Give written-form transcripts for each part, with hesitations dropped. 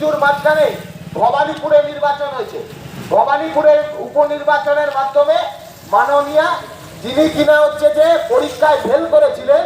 জুজুর মাঝখানে ভবানীপুরে নির্বাচন হয়েছে। ভবানীপুরের উপনির্বাচনের মাধ্যমে মাননীয়া যিনি কিনা হচ্ছে যে পরীক্ষায় ফেল করেছিলেন,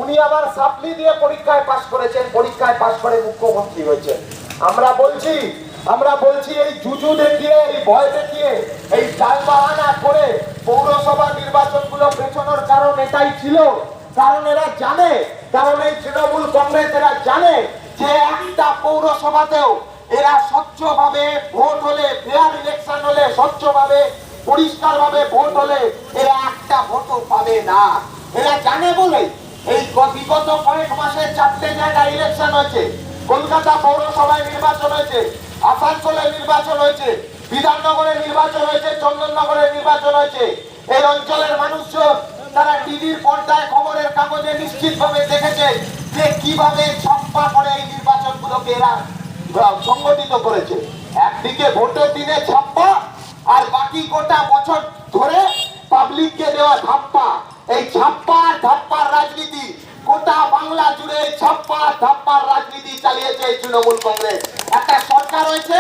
উনি আবার সাপ্লি দিয়ে পরীক্ষায় পাশ করেছেন, পরীক্ষায় পাশ করে মুখ্যমন্ত্রী হয়েছেন। আমরা বলছি এই জুজু দেখিয়ে, এই ভয় দেখিয়ে, এই টালবাহানা করে পৌরসভা নির্বাচনগুলো পেছানোর কারণ এটাই ছিল। কারণ এরা জানে, কারণ এই তৃণমূল কংগ্রেস এরা জানে যে একটা পৌরসভাতেও এরা স্বচ্ছভাবে ভোট হলে, ফেয়ার ইলেকশন হলে, স্বচ্ছভাবে পরিষ্কারভাবে ভোট হলে এরা একটা ভোটও পাবে না। এরা জানে বলে এই বিগত কয়েক মাসে 4টে জায়গায় ইলেকশন হয়েছে। কলকাতা পৌরসভায় নির্বাচন হয়েছে, আসানসোলে নির্বাচন হয়েছে, বিধাননগরে নির্বাচন হয়েছে, চন্দননগরে নির্বাচন হয়েছে। এই অঞ্চলের মানুষজন তারা টিভির পর্দায়, খবরের কাগজে নিশ্চিতভাবে দেখেছে যে কিভাবে ছাপ্পা করে এই নির্বাচনগুলোকে এরা সংগঠিত করেছে। একদিকে ভোটের দিনে ছাপ্পা, আর বাকি গোটা বছর ধরে পাবলিককে দেওয়া ধাপ্পা। এই ছাপ্পা ধাপ্পার রাজনীতি গোটা বাংলা জুড়ে ছাপ্পা ধাপ্পার রাজনীতি চালিয়েছে তৃণমূল কংগ্রেস। একটা সরকার হয়েছে,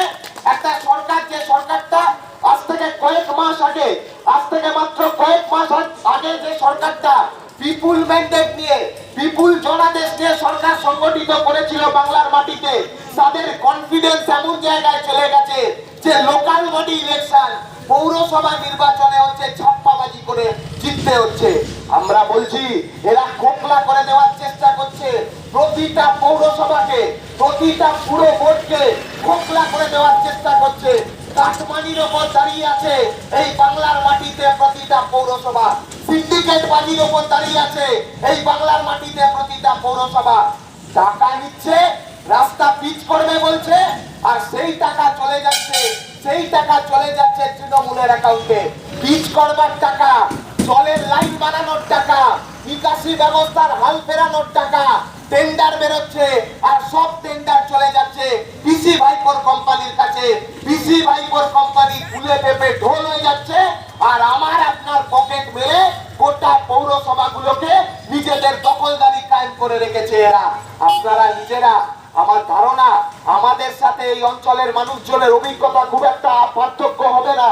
একটা সরকার, যে সরকারটা আজ থেকে কয়েক মাস আগে, আজ থেকে মাত্র কয়েক মাস আগে যে সরকারটা বিপুল ম্যান্ডেট নিয়ে, বিপুল জনাদেশ নিয়ে সরকার সংগঠিত করেছিল বাংলার মাটিতে, তাদের কনফিডেন্স এমন জায়গায় চলে গেছে যে লোকাল বডি ইলেকশন, পৌরসভা নির্বাচনে হচ্ছে ছাপ্পাবাজি করে জিততে হচ্ছে। আমরা বলছি এরা কোকলা করে দেওয়ার চেষ্টা করছে, প্রতিটা পৌরসভাকে, প্রতিটা পুরো ভোটকে কোকলা করে দেওয়ার চেষ্টা করছে। কাটমানির ওপর দাঁড়িয়ে আছে এই বাংলার মাটিতে প্রতিটা পৌরসভা, সিন্ডিকেট বাজির ওপর দাঁড়িয়ে আছে এই বাংলার মাটিতে প্রতিটা পৌরসভা। টাকা নিচ্ছে, রাস্তা পিচ করবে বলছে, আর সেই টাকা চলে যাচ্ছে, সেই টাকা চলে যাচ্ছে তৃণমূলের অ্যাকাউন্টে। পিচ করবার টাকা, জলের লাইন বানানোর টাকা, নিকাশি ব্যবস্থার হাল ফেরানোর টাকা, টেন্ডার বেরোচ্ছে, আর সব টেন্ডার চলে যাচ্ছে পিসি ভাইপোর কোম্পানির কাছে। পিসি ভাইপোর কোম্পানি ফুলে পেপে ঢোল হয়ে যাচ্ছে, আর আমার আপনার পকেট মেরে গোটা পৌরসভাগুলোকে নিজেদের দখলদারি কায়েম করে রেখেছে এরা। আপনারা নিজেরা, আমার ধারণা আমাদের সাথে এই অঞ্চলের মানুষজনের অভিজ্ঞতা খুব একটা পার্থক্য হবে না।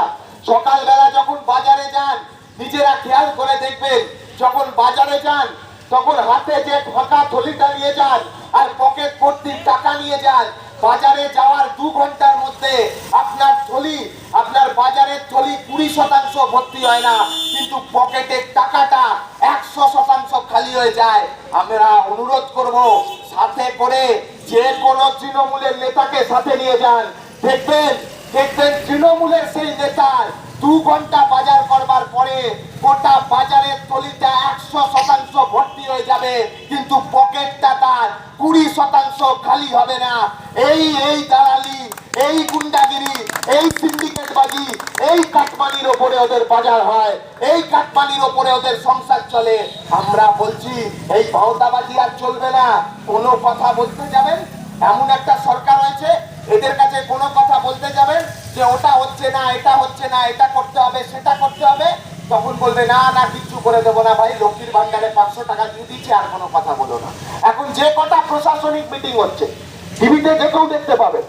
সকালবেলা যখন বাজারে যান, নিজেরা খেয়াল করে দেখবেন, যখন বাজারে যান তখন হাতে যে ফাঁকা থলিটা নিয়ে যান আর পকেট ভর্তি টাকা নিয়ে যান, বাজারে যাওয়ার 2 ঘন্টার মধ্যে আপনার থলি, আপনার বাজারের থলি 20% ভর্তি হয় না, কিন্তু পকেটের টাকাটা 100% খালি হয়ে যায়। আমরা অনুরোধ করব, সাথে করে যে কোনো তৃণমূলের নেতাকে সাথে নিয়ে যান, দেখবেন তৃণমূলের সেই নেতার 2 ঘন্টা বাজার করবার পরে গোটা বাজারের থলিটা 100% ভর্তি হয়ে যাবে, কিন্তু পকেটটা তার 20% খালি হবে না। এই দালালি, এই গুন্ডাগিরি, এই সিন্ডিকেটবাজি, এই কাটমানির ওপরে ওদের বাজার হয়, এই কাটমানির ওপরে ওদের সংসার চলে। আমরা বলছি এই ভাওতাবাজি আর চলবে না। কোনো কথা বলতে যাবেন, এমন একটা সরকার হয়েছে, এদের কাছে কোনো কথা বলতে যাবেন যে ওটা হচ্ছে না, এটা হচ্ছে না, এটা করতে হবে, সেটা করতে হবে, তখন বলবে না না কিচ্ছু করে দেবো না ভাই, লক্ষ্মীর ভান্ডারে 500 টাকা দিয়ে দিচ্ছি, আর কোনো কথা বলো না। এখন যে কটা প্রশাসনিক মিটিং হচ্ছে, টিভিতে যে কেউ দেখতে পাবে,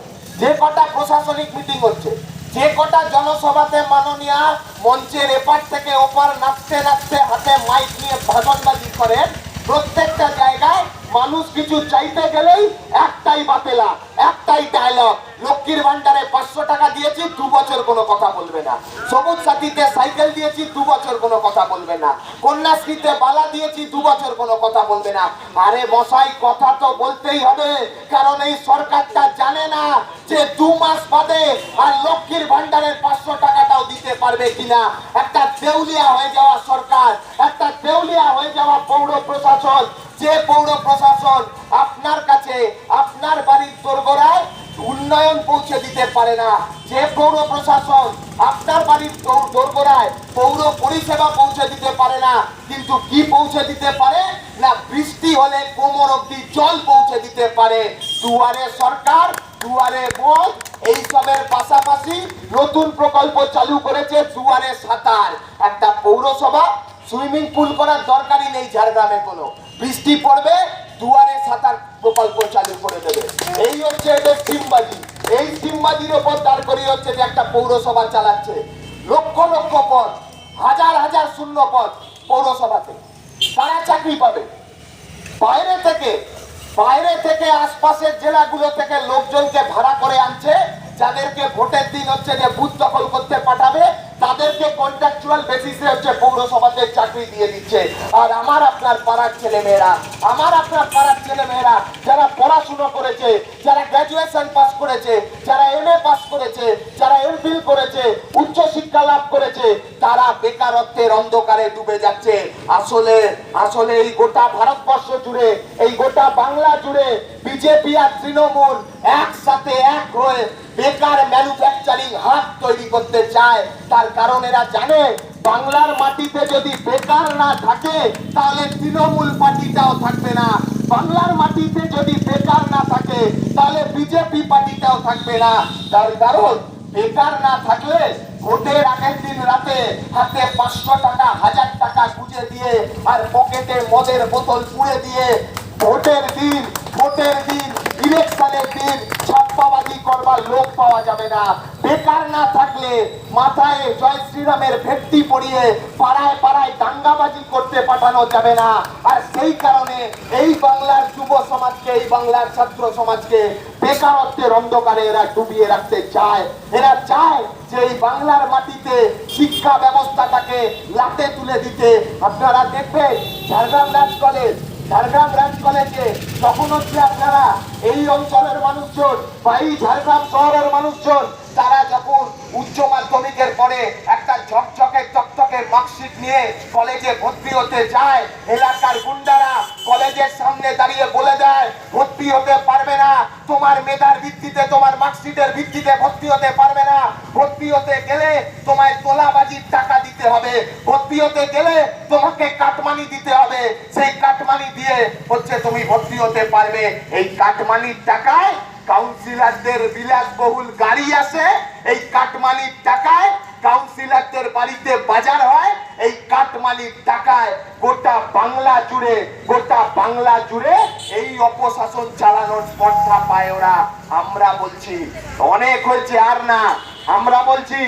যে কটা প্রশাসনিক মিটিং হচ্ছে, যে কটা জনসভাতে মাননীয়া মঞ্চের এপার থেকে ওপার নাচতে নাচতে হাতে মাইক নিয়ে ভাষণবাজি করেন, প্রত্যেকটা জায়গায় মানুষ কিছু চাইতে গেলেই একটাই বাতেলা, একটাই ডায়লগ, লক্ষ্মীর ভান্ডারে 500 টাকা দিয়েছি, 2 বছর কোনো কথা বলবে না। সবুজ সাথীতে সাইকেল দিয়েছি, 2 বছর কোনো কথা বলবে না। কন্যাশ্রীতে বালা দিয়েছি, 2 বছর কোনো কথা বলবে না। আরে মশাই, কথা তো বলতেই হবে, কারণ এই সরকারটা জানে না যে 2 মাস বাদে আর লক্ষ্মীর ভান্ডারের 500 টাকাটাও দিতে পারবে কিনা। একটা দেউলিয়া হয়ে যাওয়া সরকার, একটা দেউলিয়া হয়ে যাওয়া পৌর প্রশাসন, যে পৌর প্রশাসন আপনার কাছে, আপনার বাড়ির দোরগোড়ায় উন্নয়ন পৌঁছে দিতে পারে না, যে পৌর প্রশাসন আপনার বাড়ির দোরগোড়ায় পৌর পরিষেবা পৌঁছে দিতে পারে না, কিন্তু কি পৌঁছে দিতে পারে না, বৃষ্টি হলে কোমর অবধি জল পৌঁছে দিতে পারে। দুয়ারে সরকার, দুয়ারে মদ, এইসবের পাশাপাশি নতুন প্রকল্প চালু করেছে দুয়ারে সাঁতার। একটা পৌরসভা সুইমিং পুল করার দরকারই নেই ঝাড়গ্রামে, কোনো বৃষ্টি পড়বে দুয়ারে সাঁতার প্রকল্প চালু করে দেবে। এই হচ্ছে এদের সিমবাজি। ডিমবাজির ওপর দাঁড় করিয়ে হচ্ছে যে একটা পৌরসভা চালাচ্ছে। লক্ষ লক্ষ পদ, হাজার হাজার শূন্য পদ পৌরসভাতে, তারা চাকরি পাবে। বাইরে থেকে আশপাশের জেলাগুলো থেকে লোকজনকে ভাড়া করে আনছে, যাদেরকে ভোটের দিন হচ্ছে যে বুথ দখল করতে পাঠাবে, তাদেরকে কন্ট্রাকচুয়াল বেসিসে হচ্ছে পৌরসভাতে চাকরি দিয়ে দিচ্ছে। আর আমার আপনার পাড়ার ছেলেমেয়েরা, যারা পড়াশুনো করেছে, যারা গ্র্যাজুয়েশন পাস করেছে, যারা MA পাস করেছে, যারা MPhil করেছে, উচ্চ শিক্ষা লাভ করেছে, তারা বেকারত্বের অন্ধকারে ডুবে যাচ্ছে। আসলে এই গোটা ভারতবর্ষ জুড়ে, এই গোটা বাংলা জুড়ে বিজেপি আর তৃণমূল একসাথে এক হয়ে বেকার ম্যানুফ্যাকচারিং হাব তৈরি করতে চায়। তার কারণ এরা জানে বাংলার মাটিতে যদি বেকার না থাকে তাহলে তৃণমূল পার্টিটাও থাকবে না। বাংলার মাটিতে যদি বেকার না থাকে তাহলে বিজেপি পার্টিটাও থাকবে না। তার কারণ বেকার না থাকলে ভোটের আগের দিন রাতে হাতে 500 টাকা 1000 টাকা গুঁজে দিয়ে আর পকেটে মদের বোতল পুড়ে দিয়ে ভোটের দিন ইলেকশনের দিন ছাপ্পাবাজি করবার লোক পাওয়া যাবে না। বেকার না থাকলে মাথায় জয় শ্রীরামের ভেট্টি পরিয়ে পাড়ায় পাড়ায় দাঙ্গাবাজি করতে পাঠানো যাবে না। আর সেই কারণে এই বাংলার যুব সমাজকে, এই বাংলার ছাত্র সমাজকে বেকারত্বের অন্ধকারে এরা ডুবিয়ে রাখতে চায়। এরা চায় যে এই বাংলার মাটিতে শিক্ষা ব্যবস্থাটাকে লাটে তুলে দিতে। আপনারা দেখবেন ঝাড়গ্রাম রাজ কলেজে তখন হচ্ছে আপনারা এই অঞ্চলের মানুষজন বা এই ঝাড়গ্রাম শহরের মানুষজন তারা যখন উচ্চ মাধ্যমিকের পরে একটা চকচকে মার্কশিট নিয়ে কলেজে ভর্তি হতে যায়, এলাকার গুন্ডারা কলেজের সামনে দাঁড়িয়ে বলে দেয় ভর্তি হতে পারবে না, তোমার মেধার ভিত্তিতে, তোমার মার্কশিটের ভিত্তিতে ভর্তি হতে পারবে না, ভর্তি হতে গেলে তোমায় তোলাবাজির টাকা দিতে হবে, ভর্তি হতে গেলে তোমাকে কাটমানি দিতে হবে, সেই কাটমানি দিয়ে হচ্ছে তুমি ভর্তি হতে পারবে। এই কাটমানির টাকায় কাউন্সিলরদের বিলাসবহুল গাড়ি আসে, এই কাটমানির টাকায় কাউন্সিলরদের বাড়িতে বাজার হয়, এই কাটমানির টাকায় গোটা বাংলা জুড়ে এই অপশাসন চালানোর স্পর্ধা পায় ওরা। আমরা বলছি অনেক হয়েছে, আর না। আমরা বলছি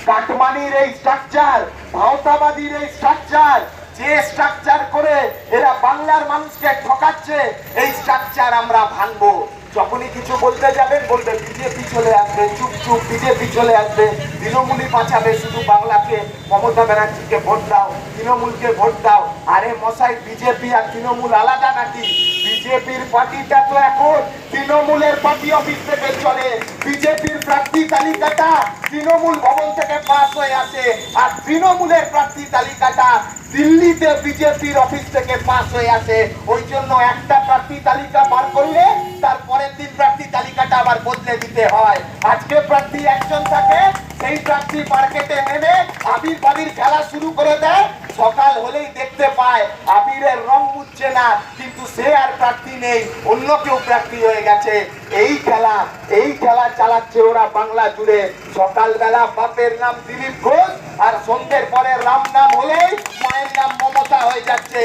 কাটমানির এই স্ট্রাকচার, ভাওতাবাদীর এই স্ট্রাকচার, যে স্ট্রাকচার করে এরা বাংলার মানুষকে ঠকাচ্ছে, এই স্ট্রাকচার আমরা ভাঙবো। যখনই কিছু বলতে যাবেন বলবে বিজেপি চলে আসবে, চুপ বিজেপি চলে আসবে, তৃণমূলই বাঁচাবে, শুধু বাংলাকে, মমতা ব্যানার্জিকে ভোট দাও, তৃণমূলকে ভোট দাও। আরে মশাই, বিজেপি আর তৃণমূল আলাদা নাকি? বিজেপির পার্টিটা তো এখন তৃণমূলের পার্টি অফিস থেকে চলে। বিজেপির প্রার্থী তালিকাটা তৃণমূল ভবন থেকে পাস হয়ে আসে, আর তৃণমূলের প্রার্থী তালিকাটা দিল্লিতে বিজেপির অফিস থেকে পাস হয়ে আসে। ওই জন্য একটা প্রার্থী তালিকা বার করলে তার পরের দিন প্রার্থী তালিকাটা আবার বদলে দিতে হয়। আজকে প্রার্থী একজন থাকে, সেই প্রার্থী মার্কেটে নেমে আবির খেলা শুরু করে দেয়। সকাল হলেই দেখতে পায় আবিরের রং মুছছে না, কিন্তু সে আর প্রার্থী নেই, অন্য কেউ প্রার্থী হয়ে গেছে। এই খেলা চালাচ্ছে ওরা বাংলা জুড়ে। সকালবেলা বাপের নাম দিলীপ ঘোষ, আর সন্ধ্যের পরে রাম নাম হলেই মায়ের নাম মমতা হয়ে যাচ্ছে।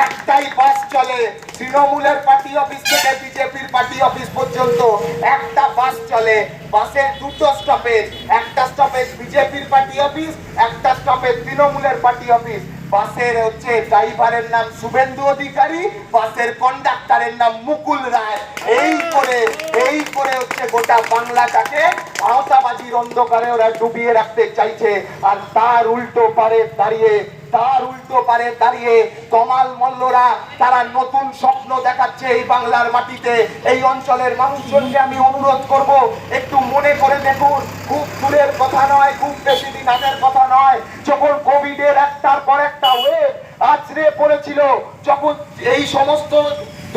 একটাই বাস চলে তৃণমূলের পার্টি অফিস থেকে বিজেপির পার্টি অফিস পর্যন্ত, একটা বাস চলে। বাসের দুটো স্টপেজ, একটা স্টপেজ বিজেপির পার্টি অফিস, একটা স্টপেজ তৃণমূলের পার্টি অফিস। বাসের হচ্ছে ড্রাইভারের নাম শুভেন্দু অধিকারী, বাসের কন্ডাক্টরের নাম মুকুল রায়। এই করে হচ্ছে গোটা বাংলাটাকে ভাওতাবাজির অন্ধকারে ওরা ডুবিয়ে রাখতে চাইছে। আর তার উল্টো পারে দাঁড়িয়ে তমাল মল্লরা তারা নতুন স্বপ্ন দেখাচ্ছে এই বাংলার মাটিতে। এই অঞ্চলের মানুষজনকে আমি অনুরোধ করব, একটু মনে করে দেখুন, খুব দূরের কথা নয়, খুব বেশি দিন আগের কথা নয়, যখন কোভিডের একটার পর একটা ওয়েভ আছড়ে পড়েছিল, যখন এই সমস্ত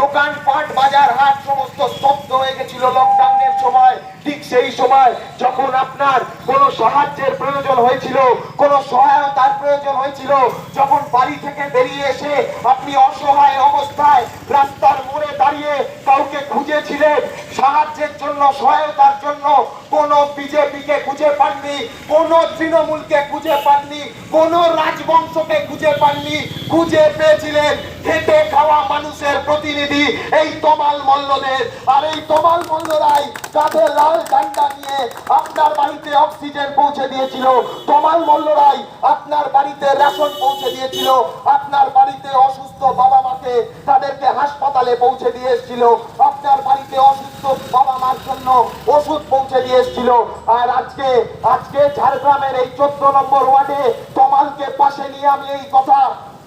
দোকানপাট, বাজার হাট সমস্ত স্তব্ধ হয়ে গেছিল লকডাউনের সময়, ঠিক সেই সময় যখন আপনার কোনো সাহায্যের প্রয়োজন হয়েছিল, কোনো সহায়তার প্রয়োজন হয়েছিল, যখন বাড়ি থেকে বেরিয়ে এসে আপনি অসহায় অবস্থায় রাস্তার মোড়ে দাঁড়িয়ে কাউকে খুঁজেছিলেন সাহায্যের জন্য, সহায়তার জন্য, কোন বিজেপিকে খুঁজে পাননি, কোন তৃণমূলকে খুঁজে পাননি, কোন রাজবংশকে খুঁজে পাননি। খুঁজে পেয়েছিলেন খেটে খাওয়া মানুষের প্রতিনিধি এই তমাল মল্লদের। আর এই তমাল মল্লরাই কাঁধে লাল ঝান্ডা নিয়ে আপনার বাড়িতে অক্সিজেন পৌঁছে দিয়েছিল। তমাল মল্লরাই আপনার বাড়িতে রেশন পৌঁছে দিয়েছিল। আপনার বাড়িতে অসুস্থ বাবা মাকে তাদেরকে হাসপাতালে পৌঁছে দিয়ে এসেছিল। আপনার বাড়িতে অসুস্থ বাবা মার জন্য ওষুধ পৌঁছে দিয়ে এসেছিল। আর আজকে ঝাড়গ্রামের এই 14 নম্বর ওয়ার্ডে তমালকে পাশে নিয়ে আমি এই কথা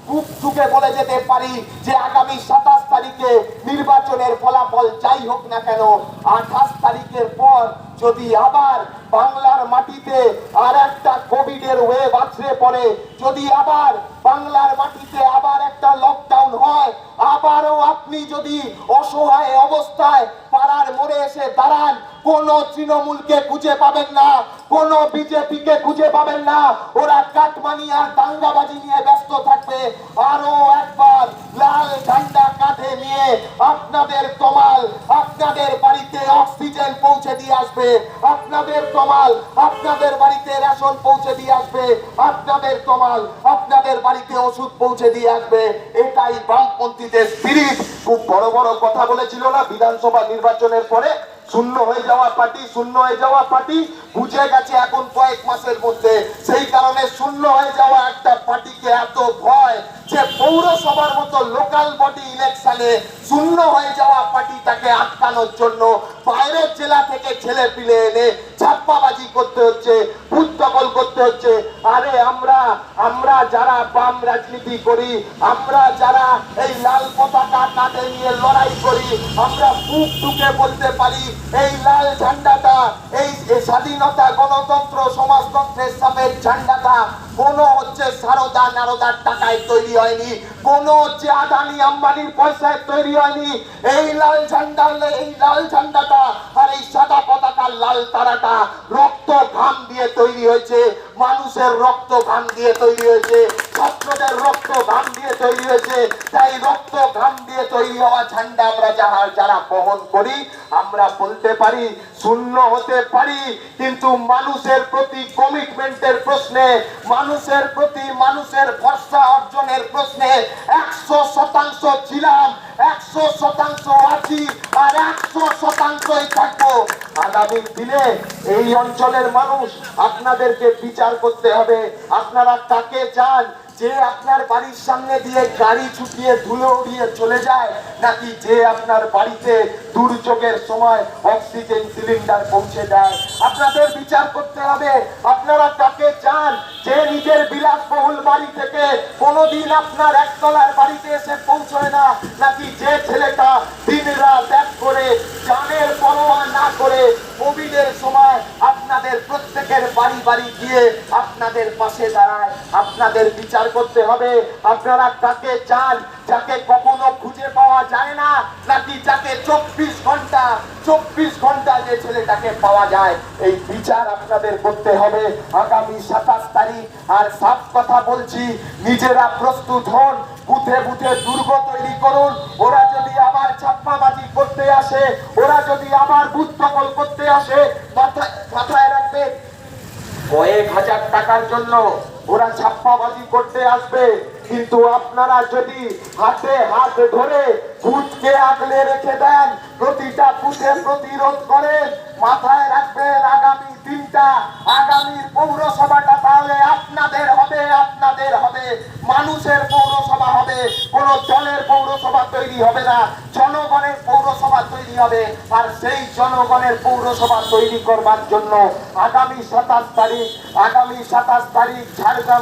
খুব চুকে বলে যেতে পারি যে আগামী 27 তারিখে নির্বাচনের ফলাফল যাই হোক না কেন, 28 তারিখের পর যদি আবার বাংলার মাটিতে আর একটা কোভিডের ওয়েভ আছড়ে পড়ে, যদি আবার বাংলার মাটিতে আবার একটা লকডাউন হয়, আবারও আপনি যদি অসহায় অবস্থায় পাড়ার মোড়ে এসে দাঁড়ান, কোন তৃণমূলকে খুঁজে পাবেন না, কোন বিজেপিকে খুঁজে পাবেন না। ওরা কাটমানি আর দাঙ্গাবাজি নিয়ে ব্যস্ত থাকবে। আরো একবার লাল ঝান্ডা কাঁধে নিয়ে আপনাদের তমাল আপনাদের বাড়িতে অক্সিজেন পৌঁছে দিয়ে আসবে। আপনাদের তমাল আপনাদের বাড়িতে রেশন পৌঁছে দিয়ে আসবে। আপনাদের তমাল আপনাদের বাড়িতে ওষুধ পৌঁছে দিয়ে আসবে। এটাই বামপন্থীদের স্পিরিট। খুব বড় বড় কথা বলেছিল না বিধানসভা নির্বাচনের পরে, শূন্য হয়ে যাওয়া পার্টি, শূন্য হয়ে যাওয়া পার্টি বুঝে গেছে এখন কয়েক মাসের মধ্যে। সেই কারণে শূন্য হয়ে যাওয়া একটা পার্টিকে এত ভয় যে পৌরসভার মতো লোকাল বডি ইলেকশনে শূন্য হয়ে যাওয়া পার্টিটাকে আটকানোর জন্য বাইরের জেলা থেকে ছেলে পিলে এনে ছাপ্পাবাজি করতে হচ্ছে, বুথ দখল করতে হচ্ছে। আরে আমরা যারা বাম রাজনীতি করি, আমরা যারা এই লাল পতাকা কাঁধে নিয়ে লড়াই করি, আমরা বুক ঢুকে বলতে পারি এই লাল ঝান্ডাটা, এই স্বাধীনতা গণতন্ত্র সমাজতন্ত্রের সাথে ঝান্ডাটা কোন হচ্ছে সারদা নারদার টাকায় তৈরি হয়নি, কোন হচ্ছে আদানি আম্বানির পয়সায় তৈরি হয়নি। এই লাল ঝান্ডাটা আর এই সাদা পতাকার লাল তারাটা রক্ত ঘাম দিয়ে তৈরি হয়েছে, মানুষের রক্ত ঘাম দিয়ে তৈরি হয়েছে, ছাত্রদের রক্ত ঘাম দিয়ে তৈরি হয়েছে। তাই রক্ত ঘাম দিয়ে তৈরি হওয়া ঝান্ডা আমরা যারা বহন করি, আমরা বলতে পারি শূন্য হতে পারি, কিন্তু মানুষের প্রতি কমিটমেন্টের প্রশ্নে, মানুষের প্রতি মানুষের ভরসা অর্জনের প্রশ্নে 100% ছিলাম, 100% আছি, আর 100%ই থাকবো। আগামী দিনে এই অঞ্চলের মানুষ আপনাদেরকে বিচার করতে হবে। আপনারা কাকে চান, যে আপনার বাড়ির সামনে দিয়ে গাড়ি ছুটিয়ে ধুলো উড়িয়ে চলে যায়, নাকি যে আপনার বাড়িতে দুর্যোগের সময় অক্সিজেন সিলিন্ডার পৌঁছে দেয়? আপনাদের বিচার করতে হবে। আপনারা কাকে চান, যে নিজের বিলাসবহুল বাড়ি থেকে কোনোদিন আপনার একতলার বাড়িতে এসে পৌঁছয় না, নাকি যে ছেলেটা দিনরাত এক করে জানের পরোয়া না করে কোভিডের সময় আপনাদের প্রত্যেকের বাড়ি বাড়ি গিয়ে আপনাদের পাশে দাঁড়ায়? আপনাদের বিচার করতে হবে। আপনারা কাকে চান, যাকে কখনো খুঁজে পাওয়া যায় না, নাকি যাকে 24 ঘন্টা যে ছেলেটাকে পাওয়া যায়? এই বিচার আপনাদের করতে হবে আগামী 27 তারিখ। আর সাফ কথা বলছি, নিজেরা প্রস্তুত হন, বুথে বুথে দুর্গ তৈরি করুন। ওরা যদি আবার ছাপ্পাবাজি করতে আসে, ওরা যদি আবার বুথ দখল করতে আসে, মাথায় রাখবেন কয়েক হাজার টাকার জন্য ওরা ছাপ্পাবাজি করতে আসবে, কিন্তু আপনারা যদি হাতে হাত ধরে বুথকে আগলে রেখে দেন, প্রতিটা বুথে প্রতিরোধ করেন, মাথায় রাখবেন আগামী দিনটা, আগামীর পৌরসভাটা তাহলে আপনাদের হবে, আপনাদের হবে, মানুষের পৌরসভা হবে। কোন দলের পৌরসভা তৈরি হবে না, জনগণের পৌরসভা তৈরি হবে। আর সেই জনগণের পৌরসভা তৈরি করবার জন্য আগামী 27 তারিখ ঝাড়গ্রাম